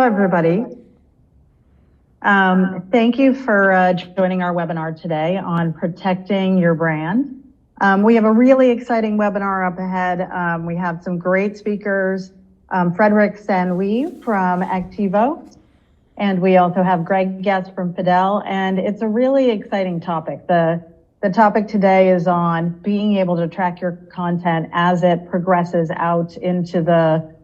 everybody. Thank you for joining our webinar today on protecting your brand. We have a really exciting webinar up ahead. We have some great speakers, Frédéric SANUY from Activo, and we also have Gregg Guest from FADEL, and it's a really exciting topic. The topic today is on being able to track your content as it progresses out into the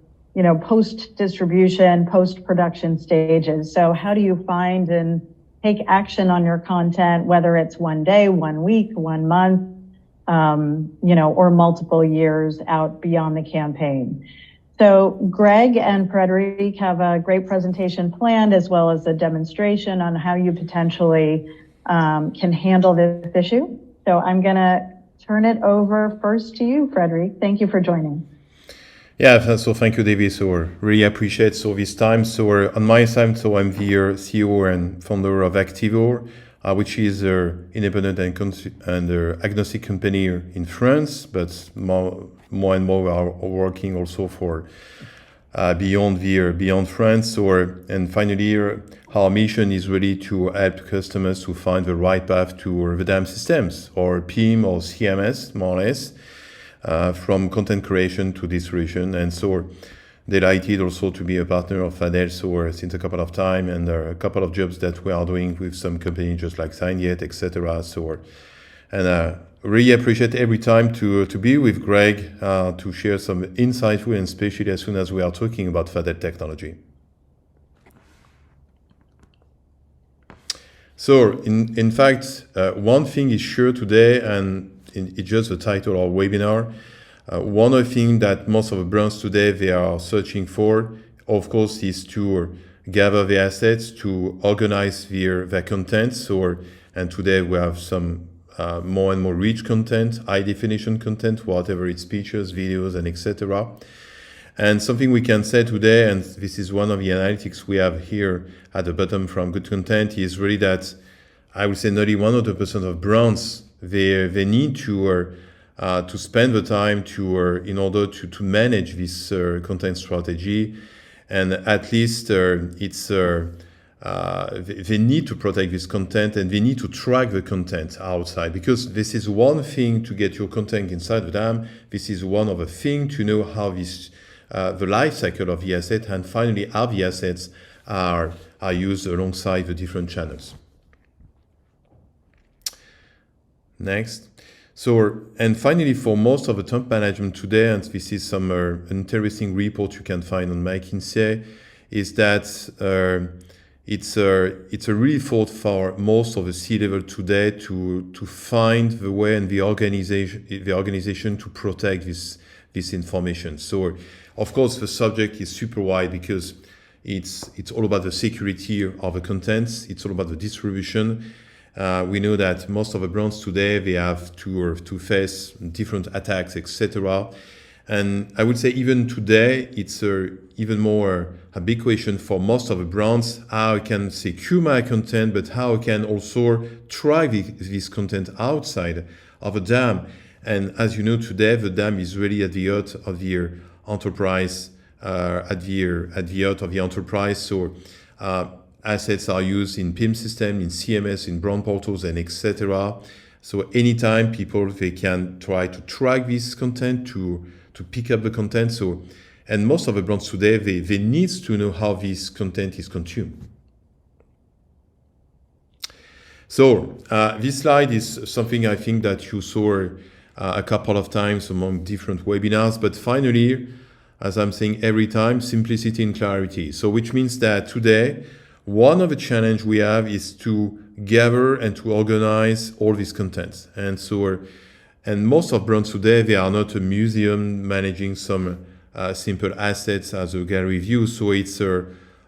post-distribution, post-production stages. So how do you find and take action on your content, whether it's 1 day, 1 week, 1 month, or multiple years out beyond the campaign? So Gregg and Frédéric have a great presentation planned, as well as a demonstration on how you potentially can handle this issue. So I'm gonna turn it over first to you, Frédéric. Thank you for joining. Yeah, so thank you, David. So really appreciate this time. So on my side, so I'm the CEO and founder of Activo, which is an independent and agnostic company in France, but more and more we are working also for beyond France. And finally, our mission is really to help customers to find the right path to the DAM systems, or PIM or CMS, more or less. From content creation to distribution, and so delighted also to be a partner of FADEL since a couple of time, and a couple of jobs that we are doing with some companies just like SANUY, etc. And really appreciate every time to be with Gregg to share some insight, and especially as soon as we are talking about FADEL technology. So in fact, one thing is sure today, and it's just the title of our webinar. One of the things that most of the brands today they are searching for, of course, is to gather the assets, to organize their content. And today we have some more and more rich content, high definition content, whatever it's pictures, videos, and etc. And something we can say today, and this is one of the analytics we have here at the bottom from Good Content, is really that I would say nearly 100% of brands they need to spend the time in order to manage this content strategy, and at least they need to protect this content, and they need to track the content outside, because this is one thing to get your content inside the DAM. This is one of the things to know how this the life cycle of the asset, and finally how the assets are used alongside the different channels. Next. So, and finally, for most of the top management today, and this is some interesting report you can find on McKinsey, is that it's a real thought for most of the C-level today to find the way and the organization to protect this information. So, of course, the subject is super wide, because it's all about the security of the contents. It's all about the distribution. We know that most of the brands today, they have to face different attacks, etc. And I would say even today, it's even more a big question for most of the brands, how I can secure my content, but how I can also try this content outside of a DAM. And as you know, today, the DAM is really at the heart of the enterprise, at the heart of the enterprise. So assets are used in PIM system, in CMS, in brand portals, and etc. So anytime people, they can try to track this content, to pick up the content. So, and most of the brands today, they need to know how this content is consumed. So this slide is something I think that you saw a couple of times among different webinars, but finally, as I'm saying every time, simplicity and clarity. So which means that today, one of the challenges we have is to gather and to organize all these contents. And so, and most of brands today, they are not a museum managing some simple assets as a gallery view. So it's a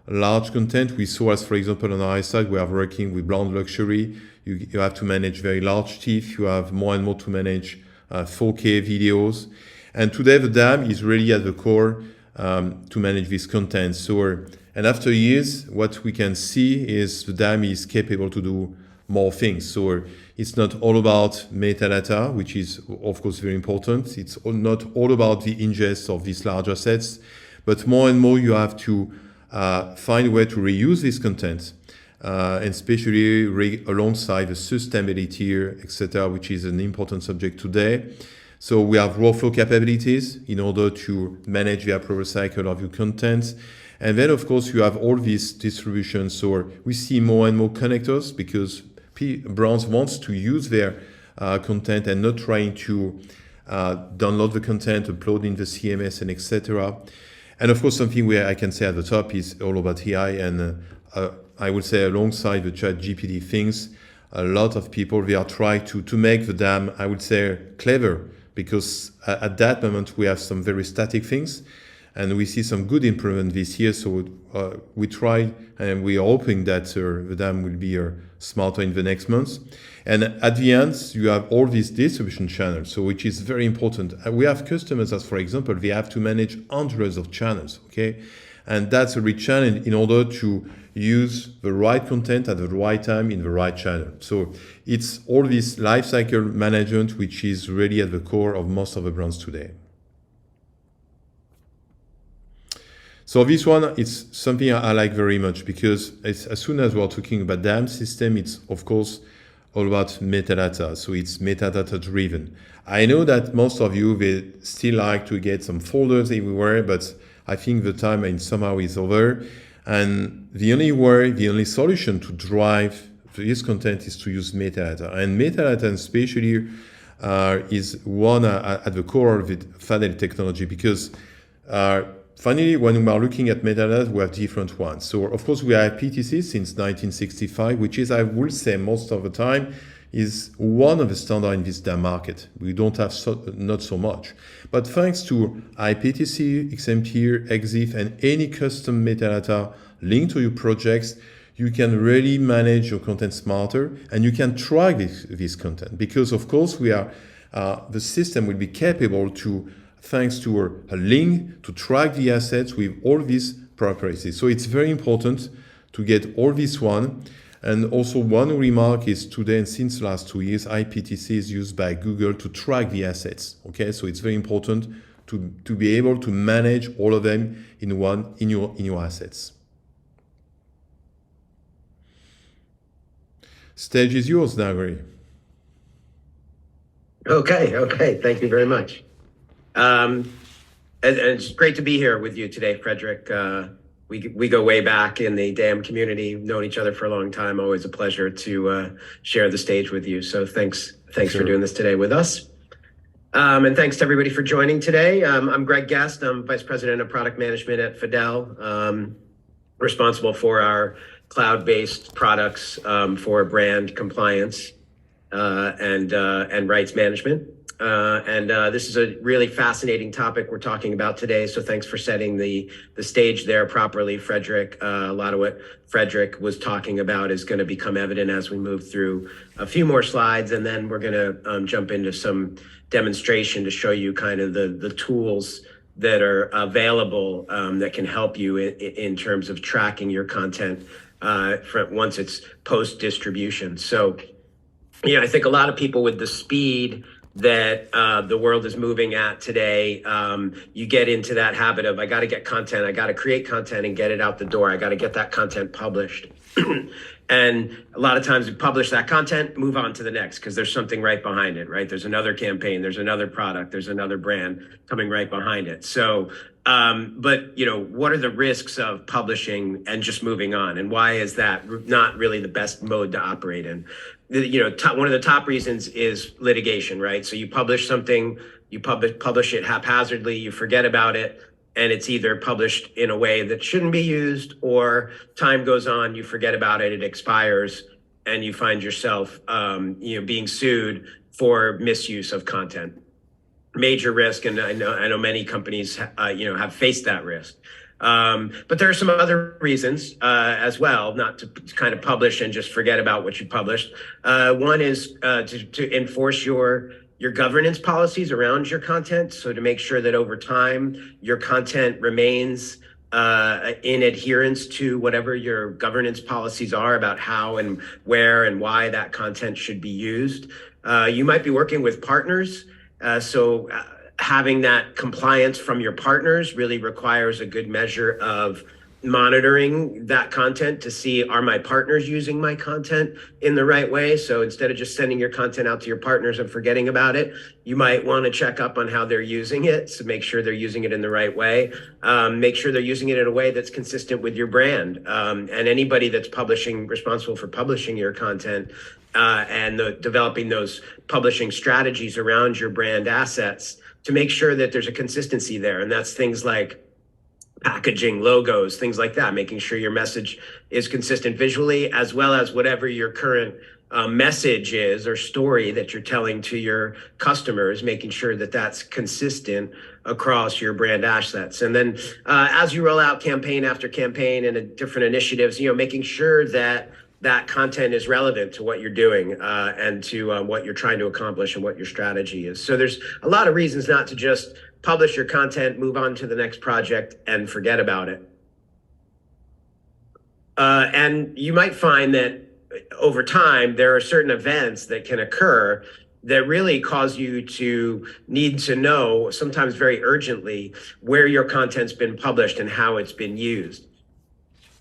large content. We saw, as for example, on our side, we are working with brand luxury. You have to manage very large TIFF. You have more and more to manage 4K videos. And today the DAM is really at the core to manage this content. So, and after years, what we can see is the DAM is capable to do more things. So it's not all about metadata, which is of course very important. It's not all about the ingest of these large assets, but more and more you have to find a way to reuse this content, and especially alongside the sustainability, etc., which is an important subject today. So we have workflow capabilities in order to manage the approval cycle of your content. And then, of course, you have all these distributions. So we see more and more connectors because brands want to use their content and not trying to download the content, upload in the CMS, and etc. And of course, something where I can say at the top is all about AI. And I would say alongside the chat GPT things, a lot of people, they are trying to make the dam, I would say, clever, because at that moment we have some very static things and we see some good improvement this year. So we try and we are hoping that the dam will be smarter in the next months. And at the end, you have all these distribution channels, so which is very important. We have customers as, for example, they have to manage hundreds of channels, okay? And that's a real challenge in order to use the right content at the right time in the right channel. So it's all this lifecycle management which is really at the core of most of the brands today. So this one, it's something I like very much because as soon as we're talking about DAM system, it's of course all about metadata. So it's metadata driven. I know that most of you, they still like to get some folders everywhere, but I think the time and somehow is over. And the only solution to drive this content is to use metadata. And metadata especially is one at the core of the FADEL technology because finally, when we are looking at metadata, we have different ones. So of course we have PTC since 1965, which is, I will say most of the time, is one of the standards in this DAM market. We don't have not so much. But thanks to IPTC, XMP, EXIF, and any custom metadata linked to your projects, you can really manage your content smarter and you can track this content. Because of course we are, the system will be capable to, thanks to a link, to track the assets with all these properties. So it's very important to get all this one. And also one remark is today and since the last 2 years, IPTC is used by Google to track the assets. Okay, so it's very important to be able to manage all of them in your assets. Stage is yours, Nagari. Okay, thank you very much. And it's great to be here with you today, Frédéric. We go way back in the DAM community, known each other for a long time. Always a pleasure to share the stage with you. So thanks for doing this today with us. And thanks to everybody for joining today. I'm Gregg Guest. I'm Vice President of Product Management at FADEL, responsible for our cloud-based products for brand compliance and rights management. This is a really fascinating topic we're talking about today. So thanks for setting the stage there properly, Frédéric. A lot of what Frédéric was talking about is going to become evident as we move through a few more slides, and then we're going to jump into some demonstration to show you kind of the tools that are available that can help you in terms of tracking your content once it's post-distribution. So, I think a lot of people with the speed that the world is moving at today, you get into that habit of, I got to get content, I got to create content and get it out the door. I got to get that content published. And a lot of times we publish that content, move on to the next, because there's something right behind it, right? There's another campaign, there's another product, there's another brand coming right behind it. So, but what are the risks of publishing and just moving on? And why is that not really the best mode to operate in? One of the top reasons is litigation, right? So you publish something, you publish it haphazardly, you forget about it, and it's either published in a way that shouldn't be used, or time goes on, you forget about it, it expires, and you find yourself, being sued for misuse of content. Major risk, and I know many companies, have faced that risk. But there are some other reasons as well, not to kind of publish and just forget about what you published. One is to enforce your governance policies around your content. So to make sure that over time, your content remains in adherence to whatever your governance policies are about how and where and why that content should be used. You might be working with partners. Having that compliance from your partners really requires a good measure of monitoring that content to see, are my partners using my content in the right way? So instead of just sending your content out to your partners and forgetting about it, you might want to check up on how they're using it, so make sure they're using it in the right way. Make sure they're using it in a way that's consistent with your brand. And anybody that's responsible for publishing your content and developing those publishing strategies around your brand assets, to make sure that there's a consistency there. And that's things like packaging, logos, things like that, making sure your message is consistent visually, as well as whatever your current message is or story that you're telling to your customers, making sure that that's consistent across your brand assets. And then as you roll out campaign after campaign and different initiatives, making sure that that content is relevant to what you're doing and to what you're trying to accomplish and what your strategy is. So there's a lot of reasons not to just publish your content, move on to the next project, and forget about it. And you might find that over time, there are certain events that can occur that really cause you to need to know, sometimes very urgently, where your content's been published and how it's been used.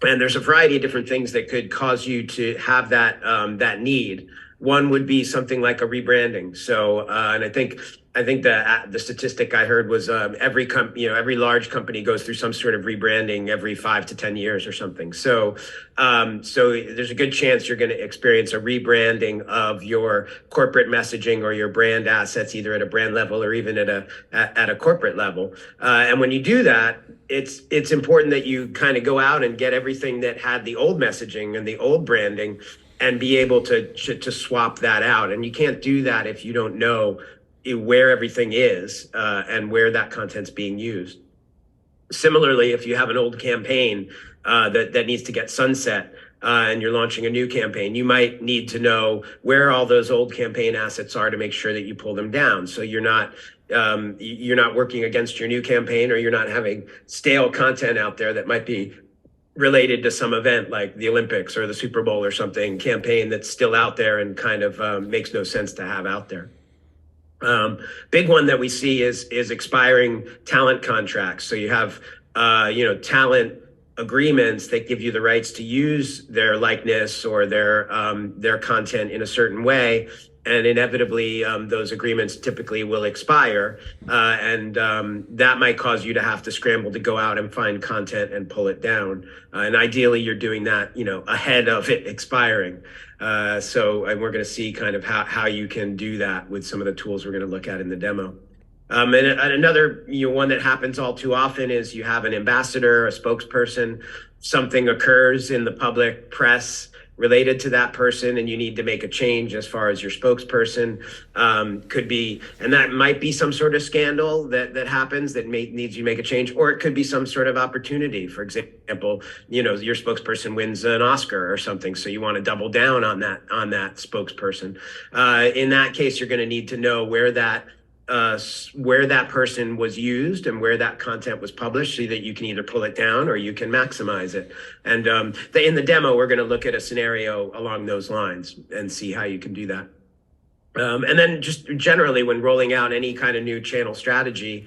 And there's a variety of different things that could cause you to have that need. One would be something like a rebranding. So, and I think the statistic I heard was every large company goes through some sort of rebranding every 5 to 10 years or something. So there's a good chance you're going to experience a rebranding of your corporate messaging or your brand assets, either at a brand level or even at a corporate level. And when you do that, it's important that you kind of go out and get everything that had the old messaging and the old branding and be able to swap that out. And you can't do that if you don't know where everything is and where that content's being used. Similarly, if you have an old campaign that needs to get sunset and you're launching a new campaign, you might need to know where all those old campaign assets are to make sure that you pull them down. So you're not working against your new campaign, or you're not having stale content out there that might be related to some event like the Olympics or the Super Bowl or something, campaign that's still out there and kind of makes no sense to have out there. Big one that we see is expiring talent contracts. So you have, talent agreements that give you the rights to use their likeness or their content in a certain way. And inevitably, those agreements typically will expire. And that might cause you to have to scramble to go out and find content and pull it down. And ideally, you're doing that, ahead of it expiring. And we're going to see kind of how you can do that with some of the tools we're going to look at in the demo. And another one that happens all too often is you have an ambassador, a spokesperson, something occurs in the public press related to that person, and you need to make a change as far as your spokesperson could be. And that might be some sort of scandal that happens that needs you to make a change, or it could be some sort of opportunity. For example, your spokesperson wins an Oscar or something, so you want to double down on that spokesperson. In that case, you're going to need to know where that person was used and where that content was published, so that you can either pull it down or you can maximize it. And in the demo, we're going to look at a scenario along those lines and see how you can do that. And then just generally, when rolling out any kind of new channel strategy,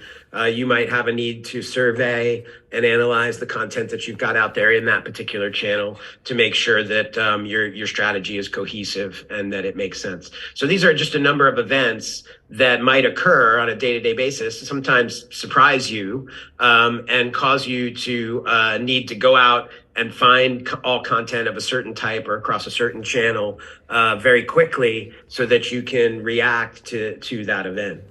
you might have a need to survey and analyze the content that you've got out there in that particular channel to make sure that your strategy is cohesive and that it makes sense. So these are just a number of events that might occur on a day-to-day basis, sometimes surprise you and cause you to need to go out and find all content of a certain type or across a certain channel very quickly, so that you can react to that event.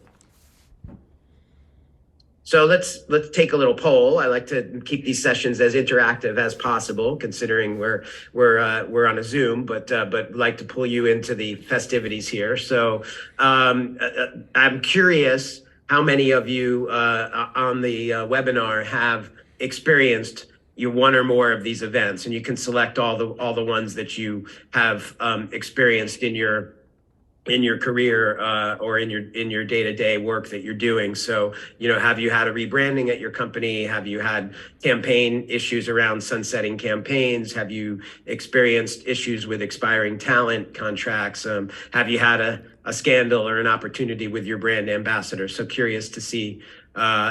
So let's take a little poll. I like to keep these sessions as interactive as possible, considering we're on a Zoom, but like to pull you into the festivities here. So I'm curious how many of you on the webinar have experienced one or more of these events, and you can select all the ones that you have experienced in your career or in your day-to-day work that you're doing. So, have you had a rebranding at your company? Have you had campaign issues around sunsetting campaigns? Have you experienced issues with expiring talent contracts? Have you had a scandal or an opportunity with your brand ambassador? So curious to see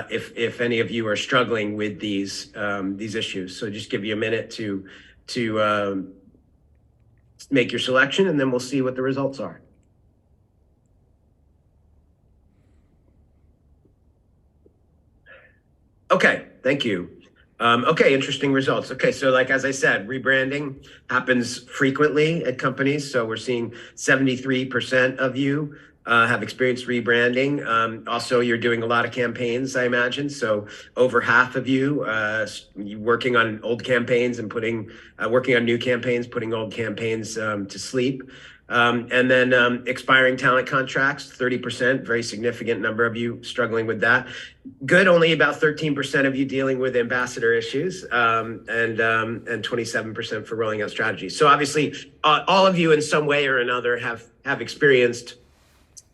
if any of you are struggling with these issues. So just give you a minute to make your selection, and then we'll see what the results are. Okay, thank you. Okay, interesting results. Okay, so like as I said, rebranding happens frequently at companies. So we're seeing 73% of you have experienced rebranding. Also, you're doing a lot of campaigns, I imagine. So over half of you working on old campaigns and working on new campaigns, putting old campaigns to sleep. And then expiring talent contracts, 30%, very significant number of you struggling with that. Good, only about 13% of you dealing with ambassador issues, and 27% for rolling out strategies. So obviously, all of you in some way or another have experienced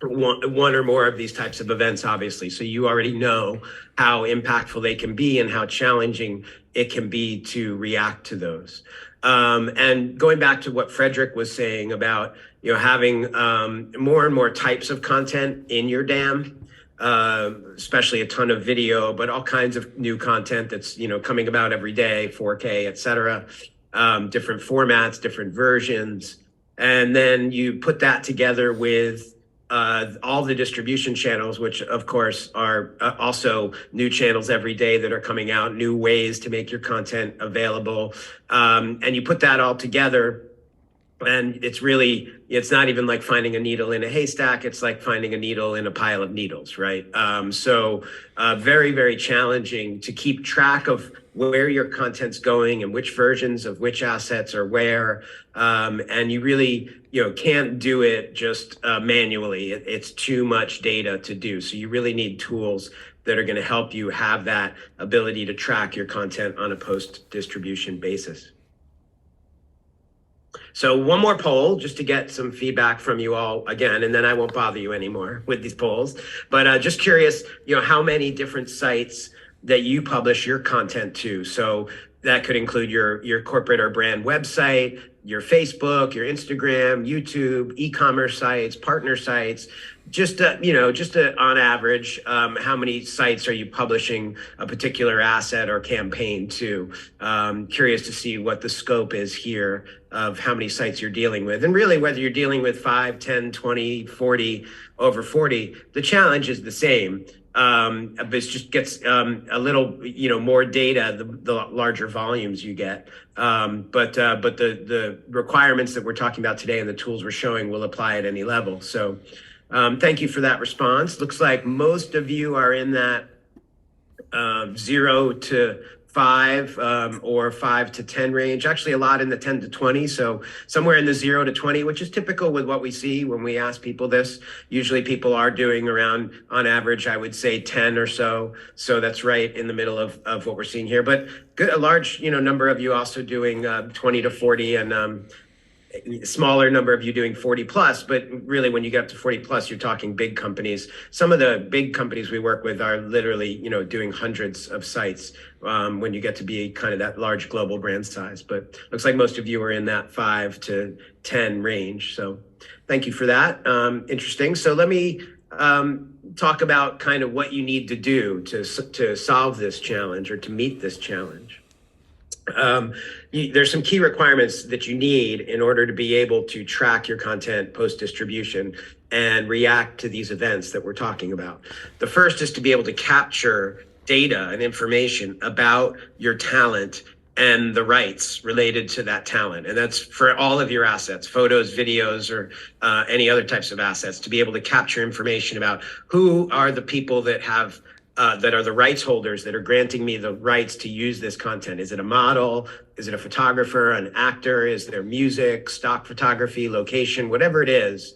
one or more of these types of events, obviously. So you already know how impactful they can be and how challenging it can be to react to those. And going back to what Frédéric was saying about, having more and more types of content in your DAM, especially a ton of video, but all kinds of new content that's, coming about every day, 4K, et cetera, different formats, different versions. And then you put that together with all the distribution channels, which of course are also new channels every day that are coming out, new ways to make your content available. And you put that all together, and it's not even like finding a needle in a haystack. It's like finding a needle in a pile of needles, right? So very, very challenging to keep track of where your content's going and which versions of which assets are where. And you really, can't do it just manually. It's too much data to do. So you really need tools that are going to help you have that ability to track your content on a post-distribution basis. So one more poll just to get some feedback from you all again, and then I won't bother you anymore with these polls. But just curious, how many different sites that you publish your content to. So that could include your corporate or brand website, your Facebook, your Instagram, YouTube, e-commerce sites, partner sites. Just on average, how many sites are you publishing a particular asset or campaign to? Curious to see what the scope is here of how many sites you're dealing with. And really, whether you're dealing with 5, 10, 20, 40, over 40, the challenge is the same. It just gets a little, more data the larger volumes you get. But the requirements that we're talking about today and the tools we're showing will apply at any level. So thank you for that response. Looks like most of you are in that 0 to 5 or 5 to 10 range, actually a lot in the 10 to 20. So somewhere in the 0 to 20, which is typical with what we see when we ask people this. Usually people are doing around, on average, I would say 10 or so. So that's right in the middle of what we're seeing here. But a large number of you also doing 20 to 40 and smaller number of you doing 40 plus, but really when you get up to 40 plus, you're talking big companies. Some of the big companies we work with are literally, doing hundreds of sites when you get to be kind of that large global brand size. But looks like most of you are in that 5 to 10 range. So thank you for that. Interesting. So let me talk about kind of what you need to do to solve this challenge or to meet this challenge. There's some key requirements that you need in order to be able to track your content post-distribution and react to these events that we're talking about. The first is to be able to capture data and information about your talent and the rights related to that talent. And that's for all of your assets, photos, videos, or any other types of assets, to be able to capture information about who are the people that have that are the rights holders that are granting me the rights to use this content. Is it a model? Is it a photographer, an actor? Is there music, stock photography, location, whatever it is?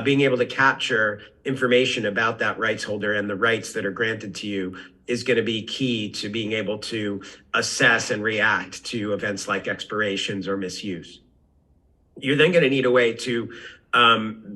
Being able to capture information about that rights holder and the rights that are granted to you is going to be key to being able to assess and react to events like expirations or misuse. You're then going to need a way to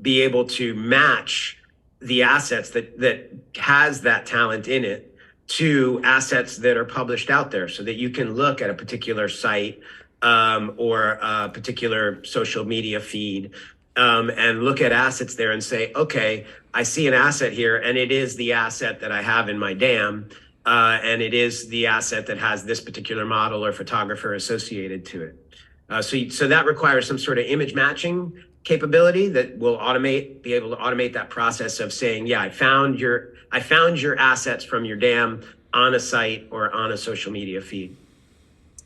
be able to match the assets that has that talent in it to assets that are published out there, so that you can look at a particular site or a particular social media feed and look at assets there and say, okay, I see an asset here, and it is the asset that I have in my dam, and it is the asset that has this particular model or photographer associated to it. So that requires some sort of image matching capability that will be able to automate that process of saying, yeah, I found your assets from your dam on a site or on a social media feed.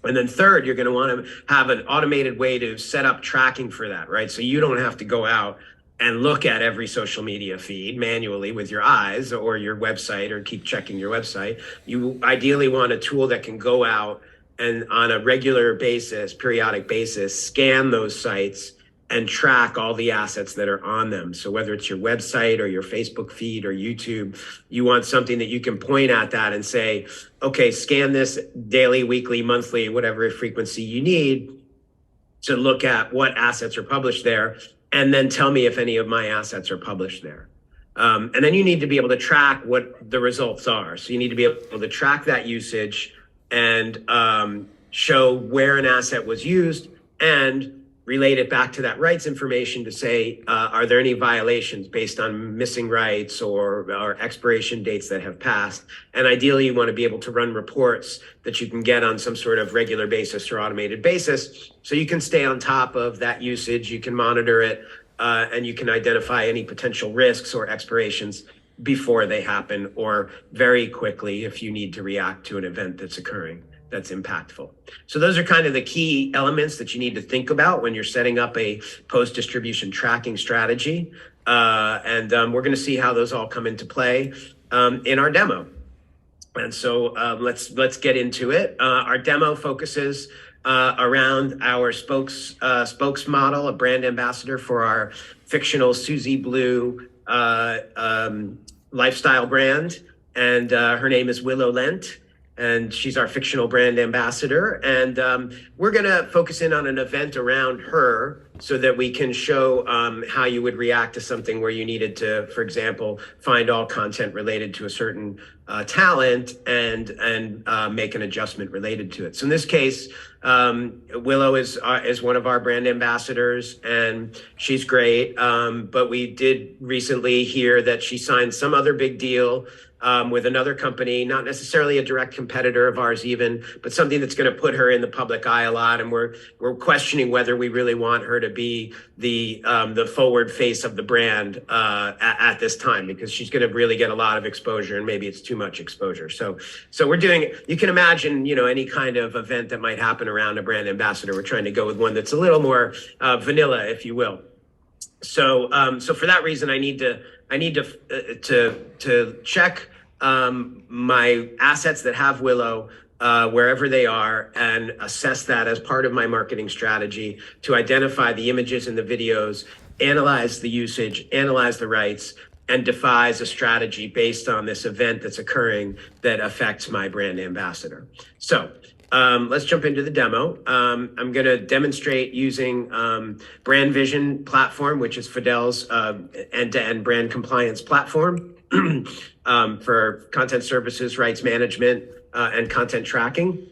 And then third, you're going to want to have an automated way to set up tracking for that, right? So you don't have to go out and look at every social media feed manually with your eyes or your website or keep checking your website. You ideally want a tool that can go out and on a regular basis, periodic basis, scan those sites and track all the assets that are on them. So whether it's your website or your Facebook feed or YouTube, you want something that you can point at that and say, okay, scan this daily, weekly, monthly, whatever frequency you need to look at what assets are published there, and then tell me if any of my assets are published there. And then you need to be able to track what the results are. So you need to be able to track that usage and show where an asset was used and relate it back to that rights information to say, are there any violations based on missing rights or expiration dates that have passed? And ideally, you want to be able to run reports that you can get on some sort of regular basis or automated basis, so you can stay on top of that usage, you can monitor it, and you can identify any potential risks or expirations before they happen, or very quickly if you need to react to an event that's occurring that's impactful. So those are kind of the key elements that you need to think about when you're setting up a post-distribution tracking strategy. And we're going to see how those all come into play in our demo. And so let's get into it. Our demo focuses around our spokes model, a brand ambassador for our fictional Susie Blue lifestyle brand. And her name is Willow Lent. And she's our fictional brand ambassador. And we're going to focus in on an event around her so that we can show how you would react to something where you needed to, for example, find all content related to a certain talent and make an adjustment related to it. So in this case, Willow is one of our brand ambassadors, and she's great. But we did recently hear that she signed some other big deal with another company, not necessarily a direct competitor of ours even, but something that's going to put her in the public eye a lot. And we're questioning whether we really want her to be the forward face of the brand at this time, because she's going to really get a lot of exposure, and maybe it's too much exposure. So we're doing, you can imagine, any kind of event that might happen around a brand ambassador. We're trying to go with one that's a little more vanilla, if you will. So for that reason, I need to check my assets that have Willow wherever they are, and assess that as part of my marketing strategy to identify the images and the videos, analyze the usage, analyze the rights, and devise a strategy based on this event that's occurring that affects my brand ambassador. So let's jump into the demo. I'm going to demonstrate using Brand Vision platform, which is FADEL's end-to-end brand compliance platform for content services, rights management, and content tracking.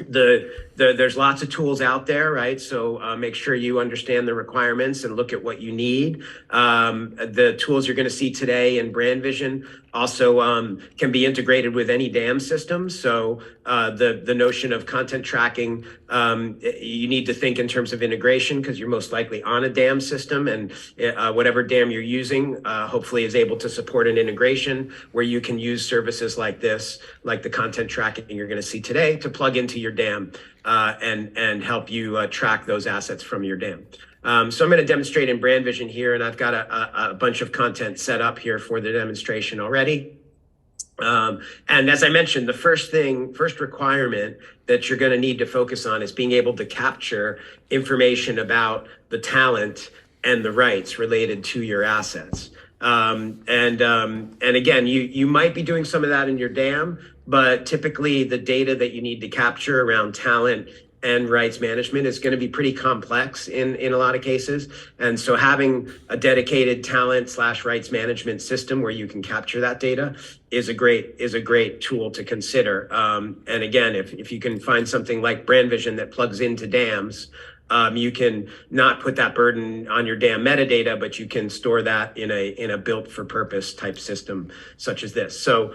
There's lots of tools out there, right? So make sure you understand the requirements and look at what you need. The tools you're going to see today in Brand Vision also can be integrated with any DAM system. So the notion of content tracking, you need to think in terms of integration, because you're most likely on a DAM system, and whatever DAM you're using hopefully is able to support an integration where you can use services like this, like the content tracking you're going to see today, to plug into your DAM and help you track those assets from your DAM. So I'm going to demonstrate in Brand Vision here, and I've got a bunch of content set up here for the demonstration already. And as I mentioned, the first requirement that you're going to need to focus on is being able to capture information about the talent and the rights related to your assets. And again, you might be doing some of that in your DAM, but typically the data that you need to capture around talent and rights management is going to be pretty complex in a lot of cases. And so having a dedicated talent/rights management system where you can capture that data is a great tool to consider. And again, if you can find something like Brand Vision that plugs into DAMs, You can not put that burden on your damn metadata, but you can store that in a built for purpose type system such as this. So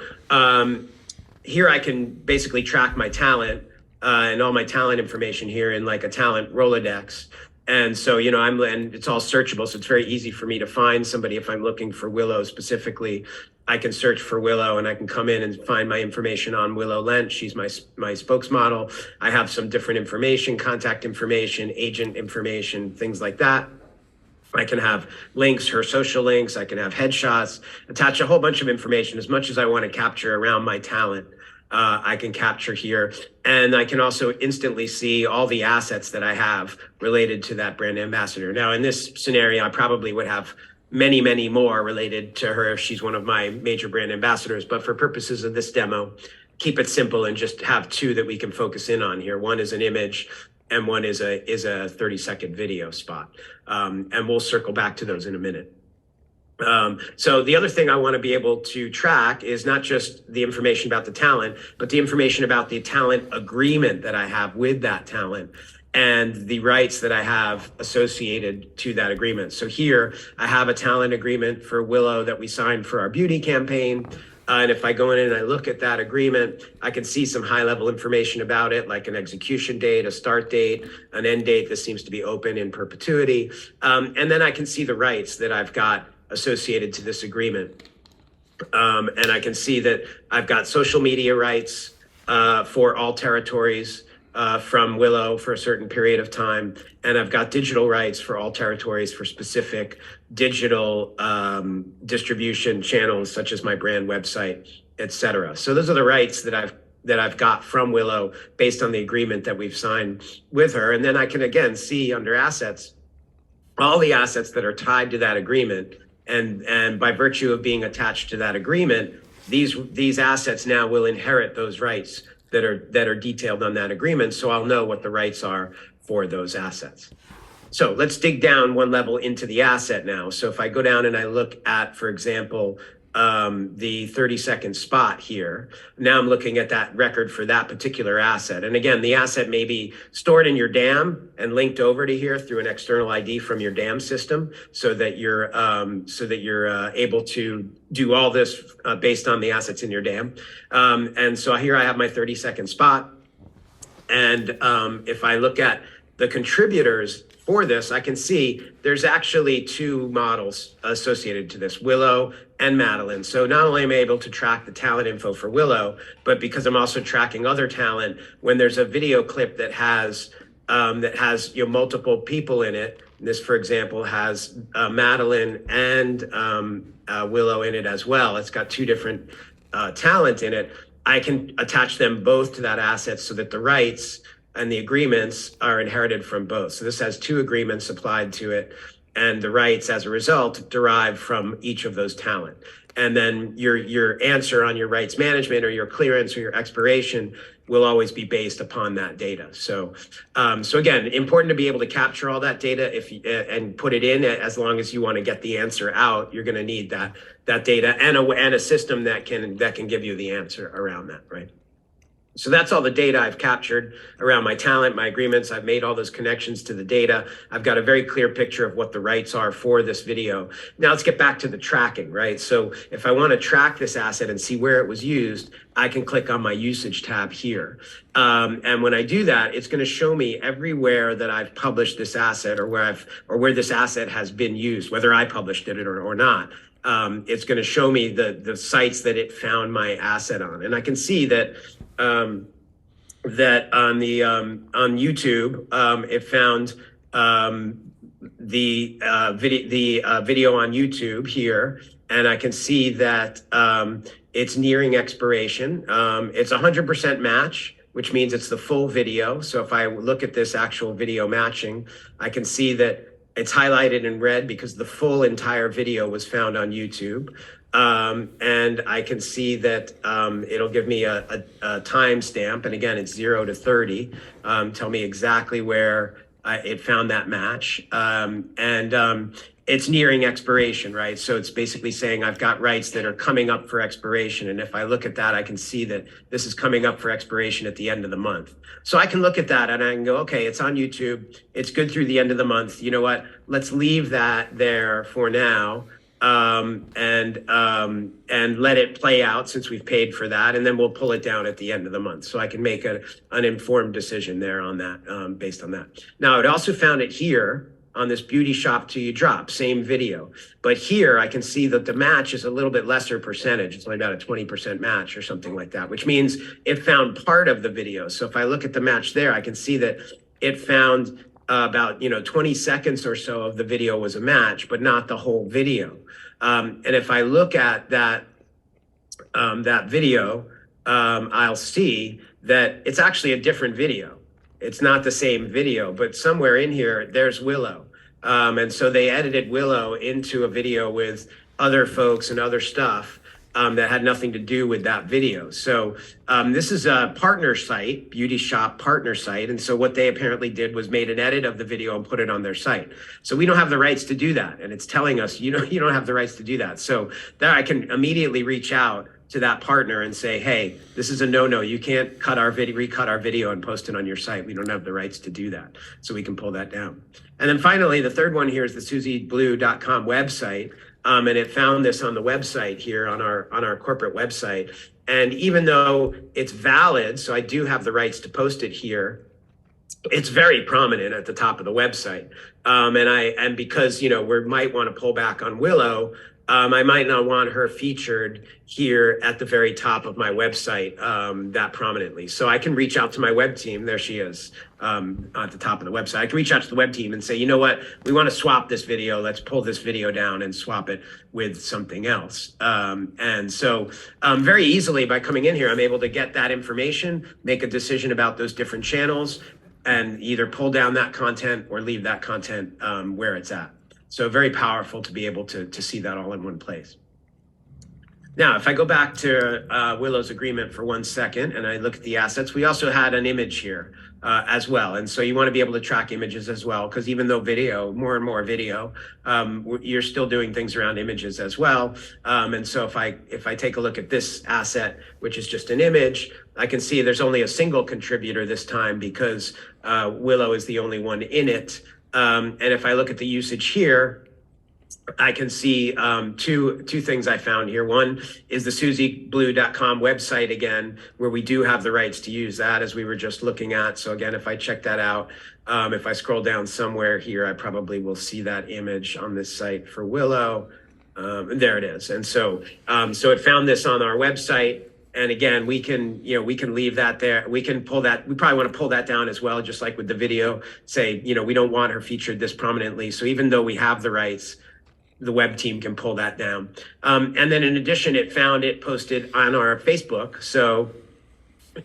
here I can basically track my talent and all my talent information here in like a talent Rolodex. And so, and it's all searchable. So it's very easy for me to find somebody. If I'm looking for Willow specifically, I can search for Willow and I can come in and find my information on Willow Lent. She's my spokesmodel. I have some different information, contact information, agent information, things like that. I can have links, her social links. I can have headshots, attach a whole bunch of information, as much as I want to capture around my talent. I can capture here. And I can also instantly see all the assets that I have related to that brand ambassador. Now, in this scenario, I probably would have many, many more related to her if she's one of my major brand ambassadors. But for purposes of this demo, keep it simple and just have two that we can focus in on here. One is an image and one is a 30-second video spot. And we'll circle back to those in a minute. So the other thing I want to be able to track is not just the information about the talent, but the information about the talent agreement that I have with that talent and the rights that I have associated to that agreement. So here I have a talent agreement for Willow that we signed for our beauty campaign. And if I go in and I look at that agreement, I can see some high level information about it, like an execution date, a start date, an end date. This seems to be open in perpetuity. And then I can see the rights that I've got associated to this agreement. And I can see that I've got social media rights for all territories from Willow for a certain period of time. And I've got digital rights for all territories for specific digital distribution channels, such as my brand website, et cetera. So those are the rights that I've got from Willow based on the agreement that we've signed with her. And then I can again see under assets, all the assets that are tied to that agreement. And by virtue of being attached to that agreement, these assets now will inherit those rights that are detailed on that agreement. So I'll know what the rights are for those assets. So let's dig down one level into the asset now. So if I go down and I look at, for example, the 30-second spot here, now I'm looking at that record for that particular asset. And again, the asset may be stored in your DAM and linked over to here through an external ID from your DAM system, so that you're able to do all this based on the assets in your DAM. And so here I have my 30-second spot. And if I look at the contributors for this, I can see there's actually two models associated to this, Willow and Madeline. So not only am I able to track the talent info for Willow, but because I'm also tracking other talent, when there's a video clip that has multiple people in it, this, for example, has Madeline and Willow in it as well. It's got two different talent in it. I can attach them both to that asset so that the rights and the agreements are inherited from both. So this has two agreements applied to it, and the rights as a result derive from each of those talent. And then your answer on your rights management or your clearance or your expiration will always be based upon that data. So again, important to be able to capture all that data and put it in. As long as you want to get the answer out, you're going to need that data and a system that can give you the answer around that, right? So that's all the data I've captured around my talent, my agreements. I've made all those connections to the data. I've got a very clear picture of what the rights are for this video. Now let's get back to the tracking, right? So if I want to track this asset and see where it was used, I can click on my usage tab here. And when I do that, it's going to show me everywhere that I've published this asset or where this asset has been used, whether I published it or not. It's going to show me the sites that it found my asset on. And I can see that that on YouTube, it found the video on YouTube here, and I can see that it's nearing expiration. It's 100% match, which means it's the full video. So if I look at this actual video matching, I can see that it's highlighted in red because the full entire video was found on YouTube. And I can see that it'll give me a timestamp. And again, it's 0 to 30. Tell me exactly where it found that match. And it's nearing expiration, right? So it's basically saying I've got rights that are coming up for expiration. And if I look at that, I can see that this is coming up for expiration at the end of the month. So I can look at that and I can go, okay, it's on YouTube. It's good through the end of the month. You know what? Let's leave that there for now. And let it play out since we've paid for that, and then we'll pull it down at the end of the month. So I can make an informed decision there on that, based on that. Now, I'd also found it here on this beauty shop till you drop, same video. But here I can see that the match is a little bit lesser percentage. It's only about a 20% match or something like that, which means it found part of the video. So if I look at the match there, I can see that it found about 20 seconds or so of the video was a match, but not the whole video. And if I look at that video, I'll see that it's actually a different video. It's not the same video, but somewhere in here, there's Willow. And so they edited Willow into a video with other folks and other stuff that had nothing to do with that video. So this is a partner site, beauty shop partner site. And so what they apparently did was made an edit of the video and put it on their site. So we don't have the rights to do that. And it's telling us, you don't have the rights to do that. So there I can immediately reach out to that partner and say, hey, this is a no-no. You can't cut our video, recut our video and post it on your site. We don't have the rights to do that. So we can pull that down. And then finally, the third one here is the SusieBlue.com website. And it found this on the website here on our corporate website. And even though it's valid, so I do have the rights to post it here, it's very prominent at the top of the website. And because, we might want to pull back on Willow, I might not want her featured here at the very top of my website that prominently. So I can reach out to my web team. There she is at the top of the website. I can reach out to the web team and say, you know what, we want to swap this video. Let's pull this video down and swap it with something else. And so very easily by coming in here, I'm able to get that information, make a decision about those different channels, and either pull down that content or leave that content where it's at. So very powerful to be able to see that all in one place. Now, if I go back to Willow's agreement for 1 second and I look at the assets, we also had an image here as well. And so you want to be able to track images as well, because even though video, more and more video, you're still doing things around images as well. And so if I take a look at this asset, which is just an image, I can see there's only a single contributor this time because Willow is the only one in it. And if I look at the usage here, I can see two things I found here. One is the SusieBlue.com website again, where we do have the rights to use that as we were just looking at. So again, if I check that out, if I scroll down somewhere here, I probably will see that image on this site for Willow. There it is. And so it found this on our website. And again, we can leave that there. We can pull that. We probably want to pull that down as well, just like with the video, say, we don't want her featured this prominently. So even though we have the rights, the web team can pull that down. And then in addition, it found it posted on our Facebook. So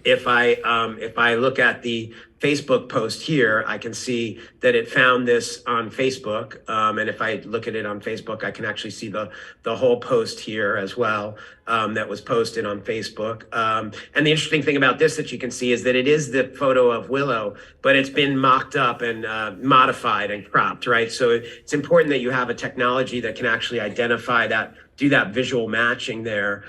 if I look at the Facebook post here, I can see that it found this on Facebook. And if I look at it on Facebook, I can actually see the whole post here as well that was posted on Facebook. And the interesting thing about this that you can see is that it is the photo of Willow, but it's been mocked up and modified and cropped, right? So it's important that you have a technology that can actually identify that, do that visual matching there.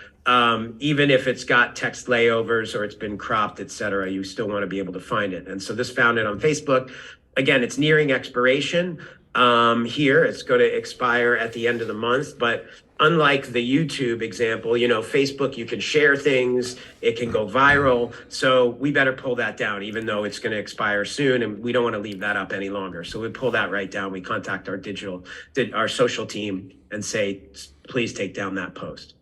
Even if it's got text layovers or it's been cropped, et cetera, you still want to be able to find it. And so this found it on Facebook. Again, it's nearing expiration. Here, it's going to expire at the end of the month. But unlike the YouTube example, Facebook, you can share things, it can go viral. So we better pull that down, even though it's going to expire soon. And we don't want to leave that up any longer. So we pull that right down. We contact our social team and say, please take down that post.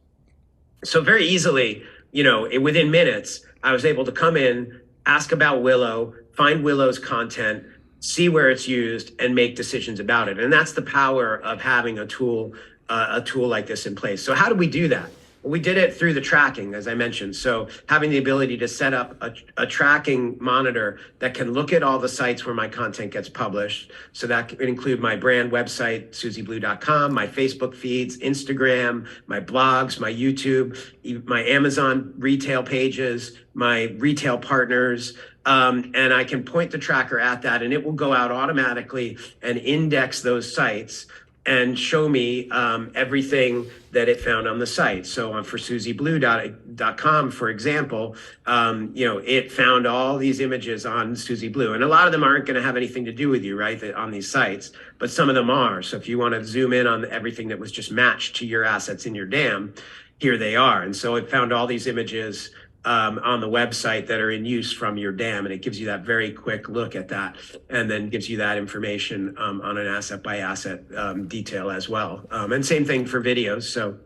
So very easily, within minutes, I was able to come in, ask about Willow, find Willow's content, see where it's used, and make decisions about it. And that's the power of having a tool like this in place. So how do we do that? Well, we did it through the tracking, as I mentioned. So having the ability to set up a tracking monitor that can look at all the sites where my content gets published. So that can include my brand website, SusieBlue.com, my Facebook feeds, Instagram, my blogs, my YouTube, my Amazon retail pages, my retail partners. And I can point the tracker at that and it will go out automatically and index those sites and show me everything that it found on the site. So for SusieBlue.com, for example, it found all these images on Susie Blue, and a lot of them aren't going to have anything to do with you, right, on these sites, but some of them are. So if you want to zoom in on everything that was just matched to your assets in your dam, here they are. And so it found all these images on the website that are in use from your dam, and it gives you that very quick look at that, and then gives you that information on an asset by asset detail as well. And same thing for videos. So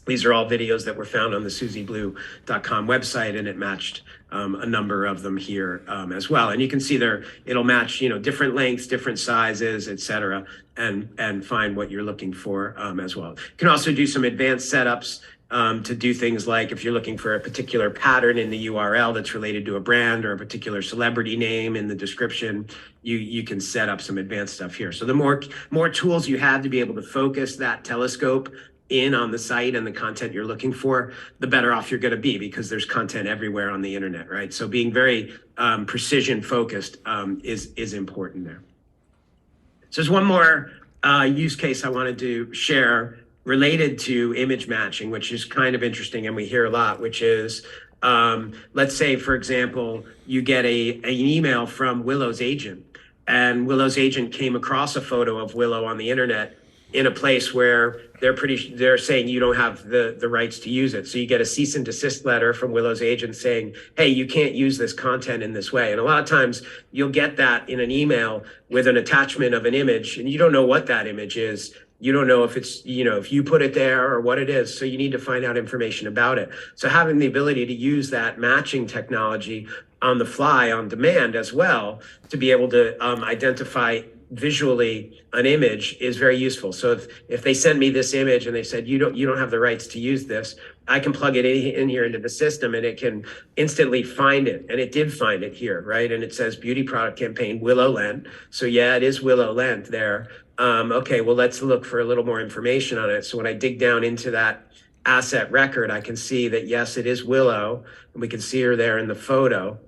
these are all videos that were found on the SusieBlue.com website, and it matched a number of them here as well. And you can see there, it'll match, different lengths, different sizes, et cetera, and find what you're looking for as well. You can also do some advanced setups to do things like if you're looking for a particular pattern in the URL that's related to a brand or a particular celebrity name in the description, you can set up some advanced stuff here. So the more tools you have to be able to focus that telescope in on the site and the content you're looking for, the better off you're going to be, because there's content everywhere on the internet, right? So being very precision focused is important there. So there's one more use case I wanted to share related to image matching, which is kind of interesting, and we hear a lot, which is, let's say, for example, you get an email from Willow's agent, and Willow's agent came across a photo of Willow on the internet in a place where they're saying you don't have the rights to use it. So you get a cease and desist letter from Willow's agent saying, hey, you can't use this content in this way. And a lot of times you'll get that in an email with an attachment of an image, and you don't know what that image is. You don't know if it's, if you put it there or what it is. So you need to find out information about it. So having the ability to use that matching technology on the fly, on demand as well, to be able to identify visually an image is very useful. So if they send me this image and they said, you don't have the rights to use this, I can plug it in here into the system and it can instantly find it. And it did find it here, right? And it says beauty product campaign, Willow Lent. So yeah, it is Willow Lent there. Okay, well, let's look for a little more information on it. So when I dig down into that asset record, I can see that, yes, it is Willow, and we can see her there in the photo.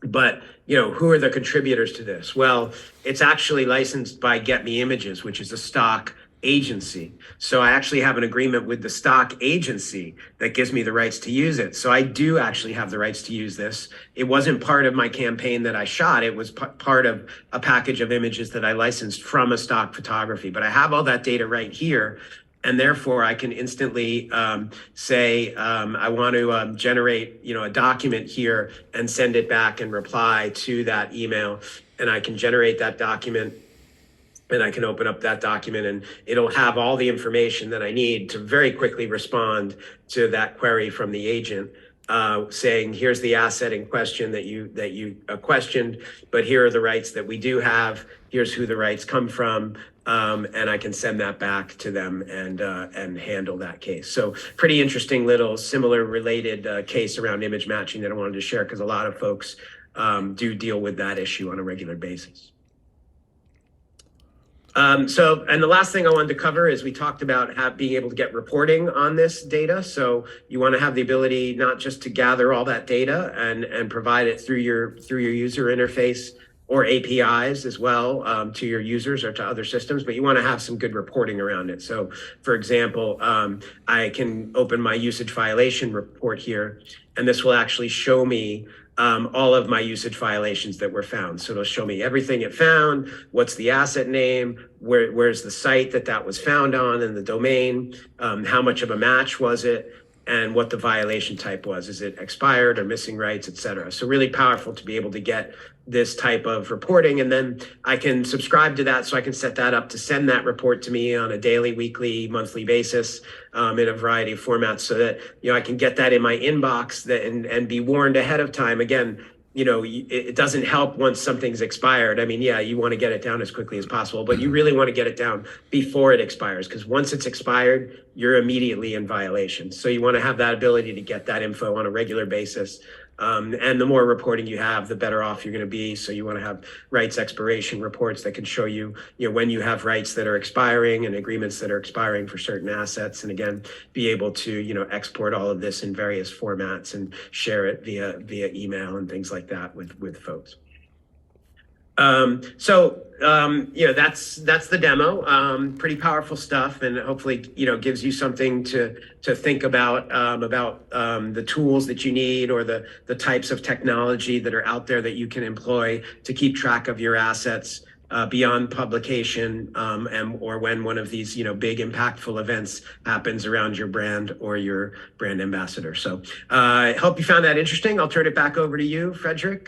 But, who are the contributors to this? Well, it's actually licensed by Get Me Images, which is a stock agency. So I actually have an agreement with the stock agency that gives me the rights to use it. So I do actually have the rights to use this. It wasn't part of my campaign that I shot. It was part of a package of images that I licensed from a stock photography. But I have all that data right here. And therefore, I can instantly say, I want to generate, a document here and send it back and reply to that email. And I can generate that document, and I can open up that document, and it'll have all the information that I need to very quickly respond to that query from the agent, saying, here's the asset in question that you questioned, but here are the rights that we do have. Here's who the rights come from. And I can send that back to them and handle that case. So pretty interesting little similar related case around image matching that I wanted to share, because a lot of folks do deal with that issue on a regular basis. And the last thing I wanted to cover is we talked about being able to get reporting on this data. So you want to have the ability not just to gather all that data and provide it through your user interface or APIs as well to your users or to other systems, but you want to have some good reporting around it. So for example, I can open my usage violation report here, and this will actually show me all of my usage violations that were found. So it'll show me everything it found, what's the asset name, where's the site that was found on, and the domain, how much of a match was it, and what the violation type was. Is it expired or missing rights, et cetera. So really powerful to be able to get this type of reporting. And then I can subscribe to that, so I can set that up to send that report to me on a daily, weekly, monthly basis in a variety of formats, so that I can get that in my inbox and be warned ahead of time. Again, it doesn't help once something's expired. I mean, yeah, you want to get it down as quickly as possible, but you really want to get it down before it expires, because once it's expired, you're immediately in violation. So you want to have that ability to get that info on a regular basis. And the more reporting you have, the better off you're going to be. So you want to have rights expiration reports that can show you, when you have rights that are expiring and agreements that are expiring for certain assets. And again, be able to, export all of this in various formats and share it via email and things like that with folks. So that's the demo. Pretty powerful stuff, and hopefully, gives you something to think about the tools that you need, or the types of technology that are out there that you can employ to keep track of your assets beyond publication, or when one of these big impactful events happens around your brand or your brand ambassador. So I hope you found that interesting. I'll turn it back over to you, Frédéric,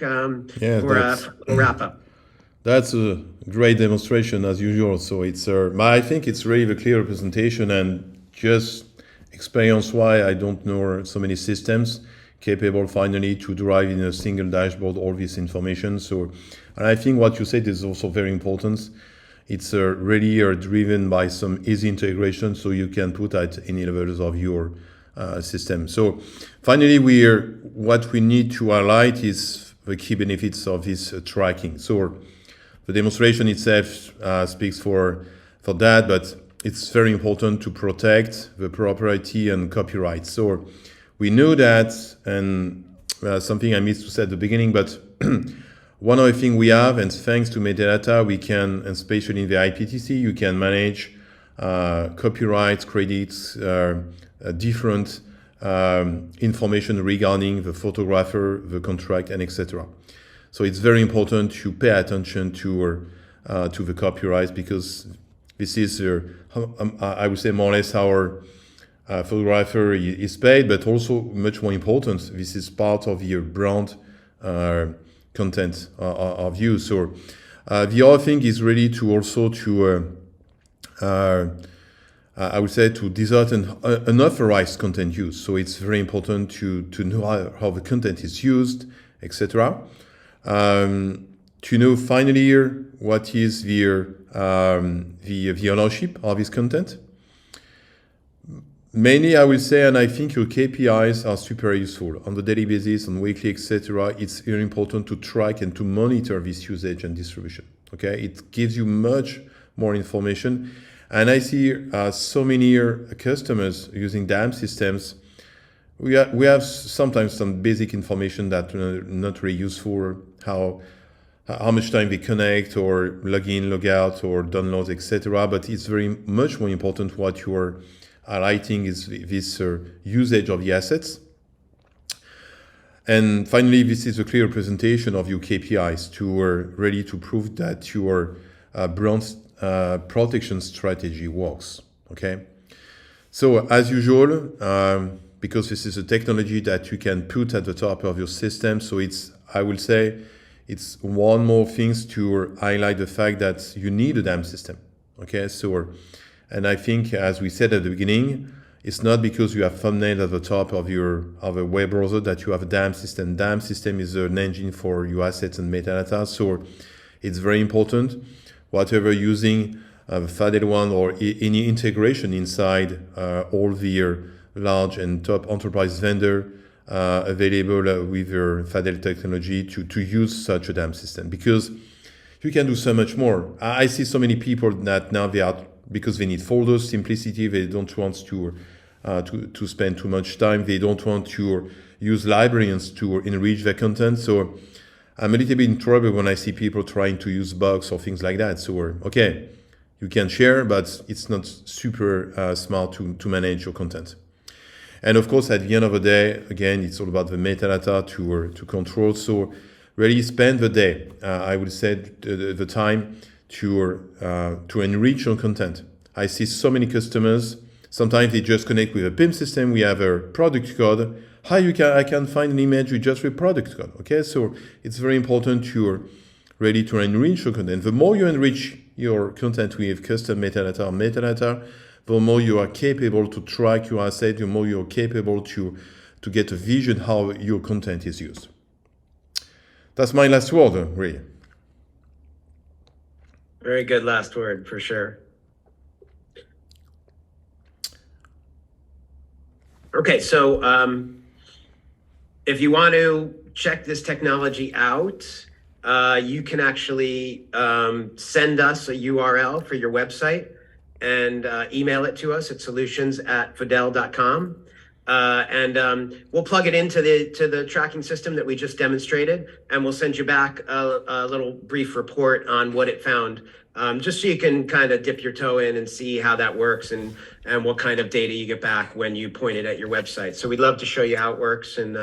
for a wrap up. That's a great demonstration as usual. So I think it's really a clear representation, and just experience why I don't know so many systems capable finally to drive in a single dashboard all this information. So, and I think what you said is also very important. It's really driven by some easy integration, so you can put at any levels of your system. So finally, what we need to highlight is the key benefits of this tracking. So the demonstration itself speaks for that, but it's very important to protect the propriety and copyright. So we know that, and something I missed to say at the beginning, but one of the things we have, and thanks to Metadata, we can, and especially in the IPTC, you can manage copyright, credits, different information regarding the photographer, the contract, and etc. So it's very important to pay attention to the copyright, because this is, I would say, more or less our photographer is paid, but also much more important, this is part of your brand content of you. So the other thing is really to also I would say to desert unauthorized content use. So it's very important to know how the content is used, etc. To know finally what is the ownership of this content. Mainly, I will say, and I think your KPIs are super useful on the daily basis, on weekly, etc. It's very important to track and to monitor this usage and distribution. Okay, it gives you much more information. And I see so many customers using DAM systems. We have sometimes some basic information that not really useful, how much time they connect or log in, log out, or download, etc. But it's very much more important what you are highlighting is this usage of the assets. And finally, this is a clear representation of your KPIs ready to prove that your brand protection strategy works. Okay. So as usual, because this is a technology that you can put at the top of your system, so I will say it's one more things to highlight the fact that you need a DAM system. Okay. So. And I think, as we said at the beginning, it's not because you have thumbnail at the top of a web browser that you have a DAM system. DAM system is an engine for your assets and metadata, so it's very important. Whatever using FADEL one or any integration inside all the large and top enterprise vendor available with your FADEL technology to use such a DAM system, because you can do so much more. I see so many people that now because they need folders, simplicity, they don't want to spend too much time, they don't want to use librarians to enrich their content. So I'm a little bit in trouble when I see people trying to use bugs or things like that. So okay, you can share, but it's not super smart to manage your content. And of course, at the end of the day, again, it's all about the metadata to control. So really spend the day, I would say the time to enrich your content. I see so many customers, sometimes they just connect with a PIM system, we have a product code. I can find an image with just a product code. Okay, so it's very important to ready to enrich your content. The more you enrich your content with custom metadata, the more you are capable to track your asset, the more you're capable to get a vision how your content is used. That's my last word, really. Very good last word, for sure. Okay, so if you want to check this technology out, you can actually send us a URL for your website and email it to us at solutions@fadel.com. We'll plug it into the tracking system that we just demonstrated, and we'll send you back a little brief report on what it found, just so you can kind of dip your toe in and see how that works and what kind of data you get back when you point it at your website. So we'd love to show you how it works and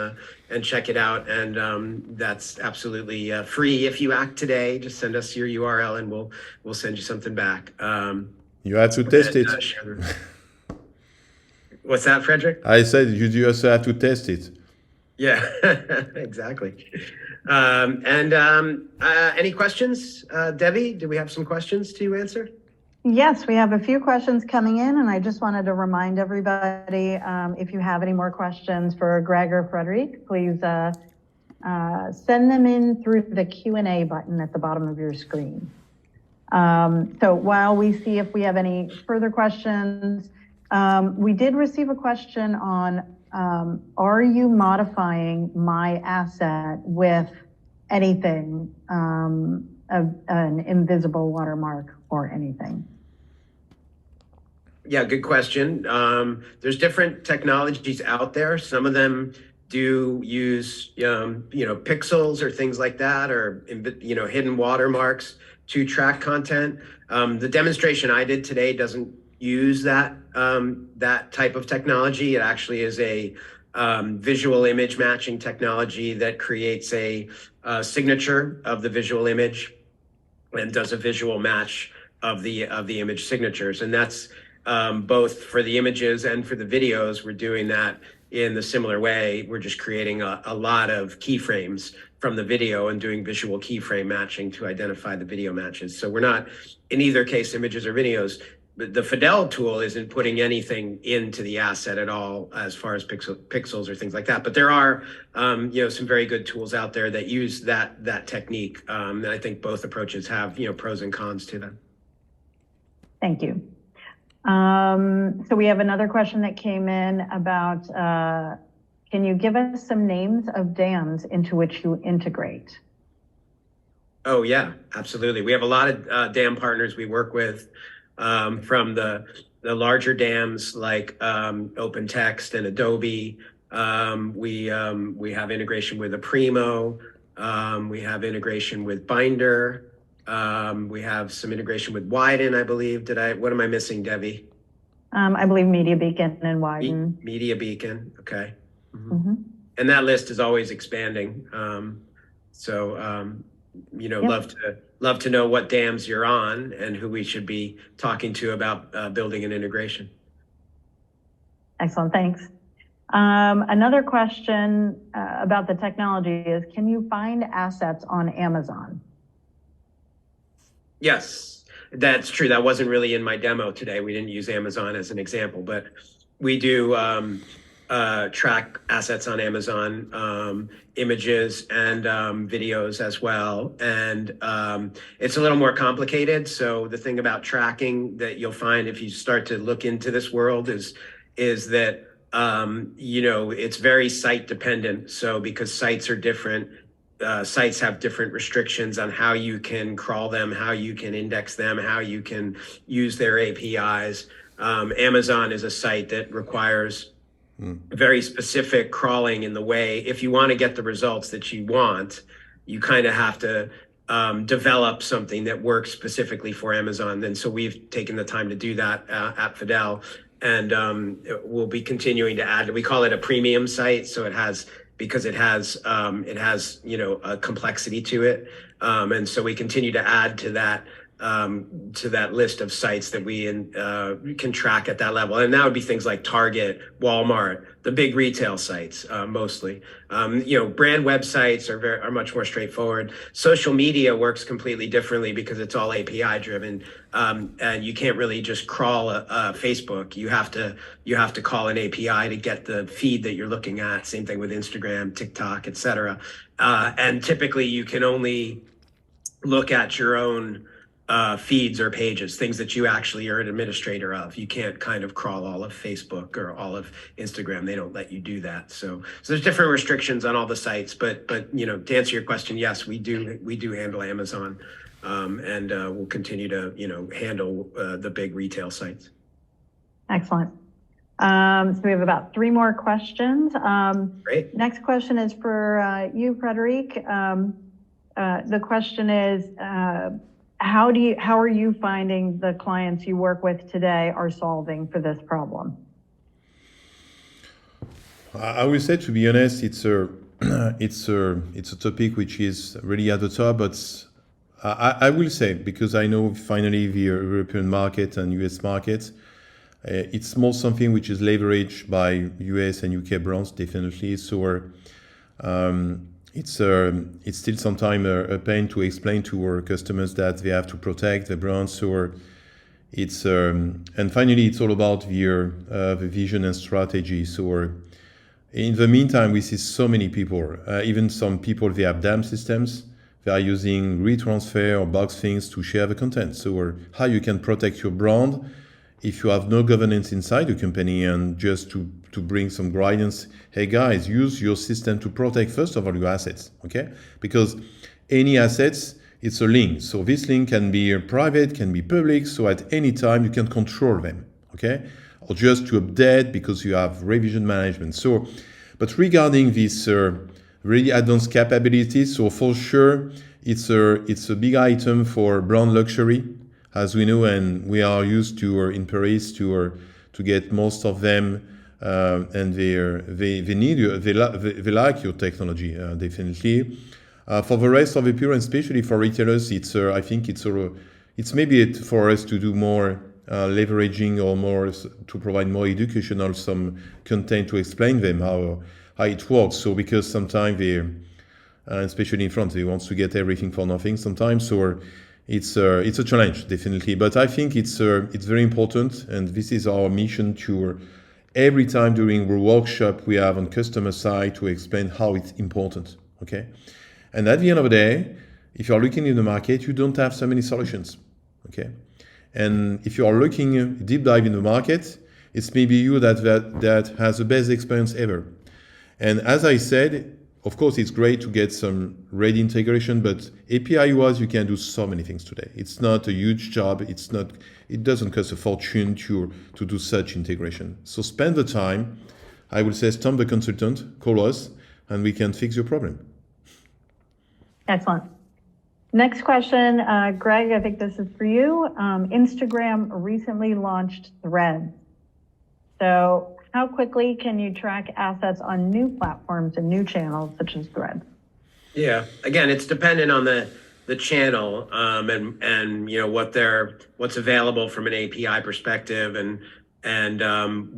check it out. And that's absolutely free. If you act today, just send us your URL and we'll send you something back. You have to test it. What's that, Frederick? I said you also have to test it. Yeah, exactly. Any questions? Debbie, do we have some questions to answer? Yes, we have a few questions coming in, and I just wanted to remind everybody, if you have any more questions for Gregg or Frédéric, please send them in through the Q&A button at the bottom of your screen. So while we see if we have any further questions, we did receive a question on, are you modifying my asset with anything, an invisible watermark or anything? Yeah, good question. There's different technologies out there. Some of them do use, pixels or things like that, or, hidden watermarks to track content. The demonstration I did today doesn't use that type of technology. It actually is a visual image matching technology that creates a signature of the visual image and does a visual match of the image signatures. And that's both for the images and for the videos. We're doing that in the similar way. We're just creating a lot of keyframes from the video and doing visual keyframe matching to identify the video matches. So we're not, in either case, images or videos. The FADEL tool isn't putting anything into the asset at all as far as pixels or things like that. But there are, some very good tools out there that use that technique. And I think both approaches have, pros and cons to them. Thank you. So we have another question that came in about, can you give us some names of dams into which you integrate? Oh, yeah, absolutely. We have a lot of dam partners we work with. From the larger dams like OpenText and Adobe. We have integration with Aprimo. We have integration with Binder. We have some integration with Widen, I believe. What am I missing, Debbie? I believe Media Beacon and Widen. Media Beacon, okay. Mm-hmm. And that list is always expanding. Yep. Love to know what dams you're on and who we should be talking to about building an integration. Excellent, thanks. Another question about the technology is, can you find assets on Amazon? Yes, that's true. That wasn't really in my demo today. We didn't use Amazon as an example, but we do track assets on Amazon, images and videos as well. And it's a little more complicated. So the thing about tracking that you'll find if you start to look into this world is that, it's very site dependent. So because sites are different, sites have different restrictions on how you can crawl them, how you can index them, how you can use their APIs. Amazon is a site that requires very specific crawling in the way. If you want to get the results that you want, you kind of have to develop something that works specifically for Amazon. And so we've taken the time to do that at FADEL, and we'll be continuing to add. We call it a premium site, so it has a complexity to it, and so we continue to add to that list of sites that we can track at that level. And that would be things like Target, Walmart, the big retail sites, mostly. Brand websites are much more straightforward. Social media works completely differently because it's all API driven. And you can't really just crawl a Facebook. You have to call an API to get the feed that you're looking at. Same thing with Instagram, TikTok, et cetera. And typically you can only look at your own feeds or pages, things that you actually are an administrator of. You can't kind of crawl all of Facebook or all of Instagram. They don't let you do that. So there's different restrictions on all the sites, but to answer your question, yes, we do handle Amazon, and we'll continue to handle the big retail sites. Excellent. So we have about 3 more questions. Great. Next question is for you, Frédéric. The question is, how are you finding the clients you work with today are solving for this problem? I would say, to be honest, it's a topic which is really at the top, but I will say, because I know finally the European market and US market, it's more something which is leveraged by US and UK brands, definitely. So it's still sometimes a pain to explain to our customers that they have to protect the brands. So it's and finally, it's all about the vision and strategy. So in the meantime, we see so many people, even some people, they have DAM systems. They are using retransfer or box things to share the content. So how you can protect your brand if you have no governance inside your company, and just to bring some guidance. Hey guys, use your system to protect first of all your assets, okay? Because any assets, it's a link. So this link can be private, can be public. So at any time you can control them, okay? Or just to update because you have revision management. So, but regarding this really advanced capabilities, so for sure it's a big item for brand luxury, as we know, and we are used to in Paris to get most of them, and they need you, they like your technology, definitely. For the rest of the people, and especially for retailers, it's I think it's maybe for us to do more leveraging, or more to provide more educational some content to explain them how it works. So because sometimes they, especially in France, they want to get everything for nothing sometimes. So it's a challenge, definitely. But I think it's very important, and this is our mission to every time during the workshop we have on customer side to explain how it's important. Okay, and at the end of the day, if you are looking in the market, you don't have so many solutions. Okay. And if you are looking deep dive in the market, it's maybe you that has the best experience ever. And as I said, of course, it's great to get some ready integration, but API-wise, you can do so many things today. It's not a huge job. It doesn't cost a fortune to do such integration. So spend the time. I will say, stump the consultant, call us, and we can fix your problem. Excellent. Next question, Greg, I think this is for you. Instagram recently launched Threads. So how quickly can you track assets on new platforms and new channels such as Threads? Yeah, again, it's dependent on the channel, and you know what's available from an API perspective, and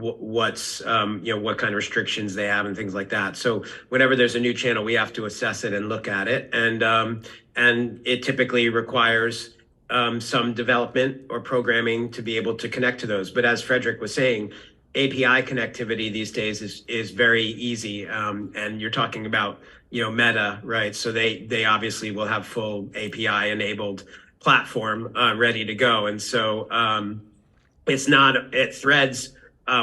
what's you know, what kind of restrictions they have and things like that. So whenever there's a new channel, we have to assess it and look at it, and it typically requires some development or programming to be able to connect to those. But as Frédéric was saying, API connectivity these days is very easy, and you're talking about, you know, Meta, right? So they obviously will have full API enabled platform ready to go, and so it's not at Threads.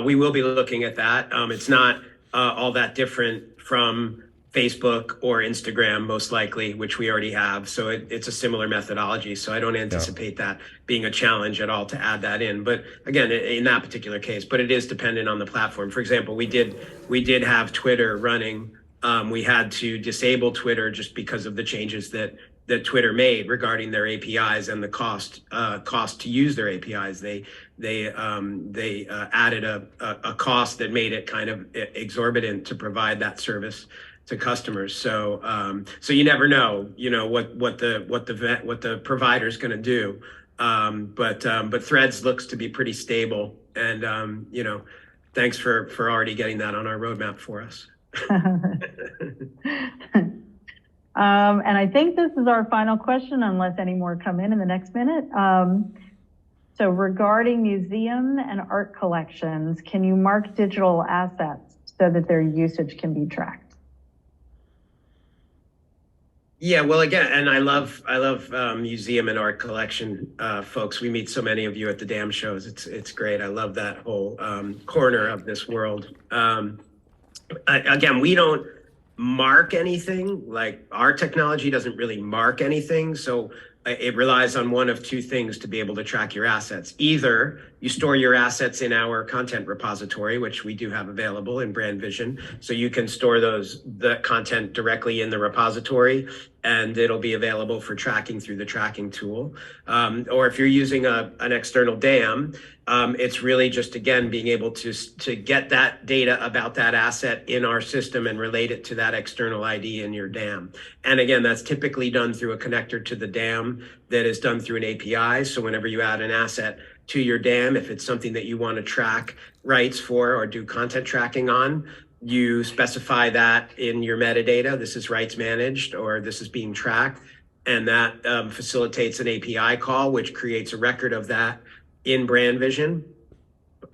We will be looking at that. It's not all that different from Facebook or Instagram, most likely, which we already have. So it's a similar methodology. So I don't anticipate that being a challenge at all to add that in. But again, in that particular case, but it is dependent on the platform. For example, we did have Twitter running. We had to disable Twitter just because of the changes that Twitter made regarding their APIs and the cost to use their APIs. They added a cost that made it kind of exorbitant to provide that service to customers. So you never know, you know, what the provider's going to do. But Threads looks to be pretty stable, and you know, thanks for already getting that on our roadmap for us. And I think this is our final question, unless any more come in the next minute. So regarding museum and art collections, can you mark digital assets so that their usage can be tracked? Yeah, well, again, and I love museum and art collection folks. We meet so many of you at the DAM shows. It's great. I love that whole corner of this world. Again, we don't mark anything. Like, our technology doesn't really mark anything. So it relies on one of two things to be able to track your assets. Either you store your assets in our content repository, which we do have available in Brand Vision, so you can store the content directly in the repository, and it'll be available for tracking through the tracking tool. Or if you're using an external DAM, it's really just, again, being able to get that data about that asset in our system and relate it to that external ID in your DAM. And again, that's typically done through a connector to the DAM that is done through an API. So whenever you add an asset to your DAM, if it's something that you want to track rights for or do content tracking on, you specify that in your metadata. This is rights managed, or this is being tracked. And that facilitates an API call, which creates a record of that in Brand Vision.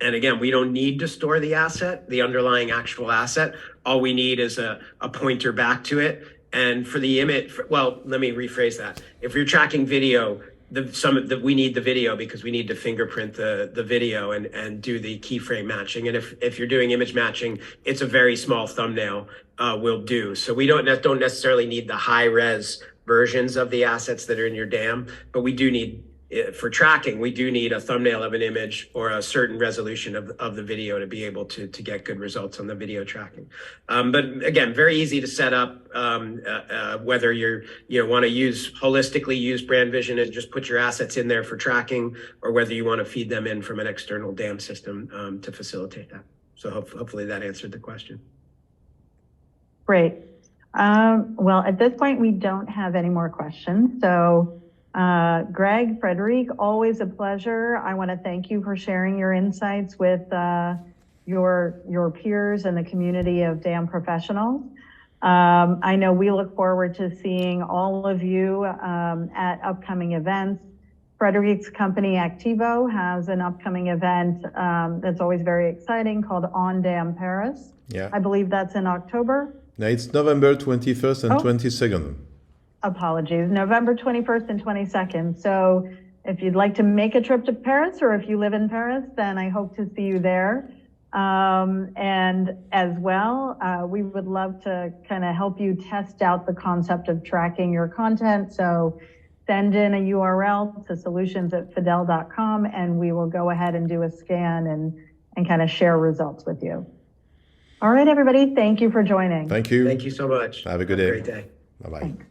And again, we don't need to store the asset, the underlying actual asset. All we need is a pointer back to it. And for the image, well, let me rephrase that. If you're tracking video, we need the video because we need to fingerprint the video and do the keyframe matching. And if you're doing image matching, it's a very small thumbnail will do. So we don't necessarily need the high res versions of the assets that are in your DAM, but we do need, for tracking, we do need a thumbnail of an image or a certain resolution of the video to be able to get good results on the video tracking. But again, very easy to set up, whether you want to holistically use Brand Vision and just put your assets in there for tracking, or whether you want to feed them in from an external DAM system to facilitate that. So hopefully that answered the question. Great. Well, at this point, we don't have any more questions. So Gregg, Frédéric, always a pleasure. I want to thank you for sharing your insights with your peers and the community of DAM professionals. I know we look forward to seeing all of you at upcoming events. Frédéric's company Activo has an upcoming event that's always very exciting called On DAM Paris. Yeah. I believe that's in October. No, it's November 21st and 22nd. Apologies, November 21st and 22nd. So if you'd like to make a trip to Paris, or if you live in Paris, then I hope to see you there. And as well, we would love to kind of help you test out the concept of tracking your content. So send in a URL to solutions@fadel.com, and we will go ahead and do a scan and kind of share results with you. All right, everybody, thank you for joining. Thank you. Thank you so much. Have a good day. Great day. Bye-bye. Thanks.